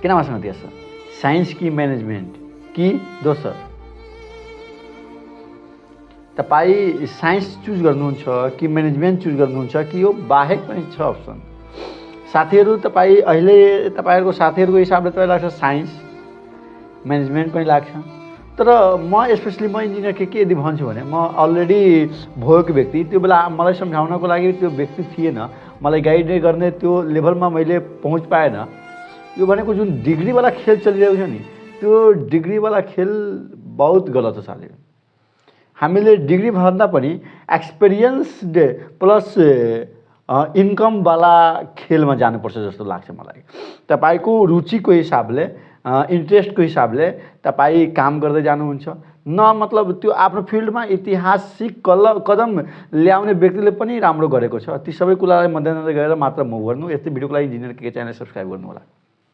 किन मसँग दिएछ साइन्स कि म्यानेजमेन्ट कि दोस्रो तपाईँ साइन्स चुज गर्नुहुन्छ कि म्यानेजमेन्ट चुज गर्नुहुन्छ कि यो बाहेक पनि छ अप्सन साथीहरू तपाईँ अहिले तपाईहरुको साथीहरुको हिसाबले तपाईँ लाग्छ साइन्स म्यानेजमेन्ट पनि लाग्छ तर म स्पेशली म इन्जिनियर के यदि भन्छु भने म अलरेडी भएको व्यक्ति त्यो बेला मलाई सम्झाउनको लागि त्यो व्यक्ति थिएन मलाई गाइड गर्ने त्यो लेभलमा मैले पहुँच पाएन यो भनेको जुन डिग्रीवाला खेल चलिरहेको छ नि त्यो डिग्रीवाला खेल बहुत गलत छ साथीहरु हामीले डिग्री भन्दा पनि एक्सपिरियन्स्ड प्लस इन्कम वाला खेलमा जानुपर्छ जस्तो लाग्छ मलाई तपाईको रुचिको हिसाबले इन्ट्रेस्टको हिसाबले तपाईँ काम गर्दै जानुहुन्छ न मतलब त्यो आफ्नो फिल्डमा ऐतिहासिक कदम ल्याउने व्यक्तिले पनि राम्रो गरेको छ ती सबै कुरालाई मध्यनजर गरेर मात्र मुभ गर्नु यस्तै भिडियोको लागि इन्जिनियर के च्यानल सब्स्क्राइब गर्नु होला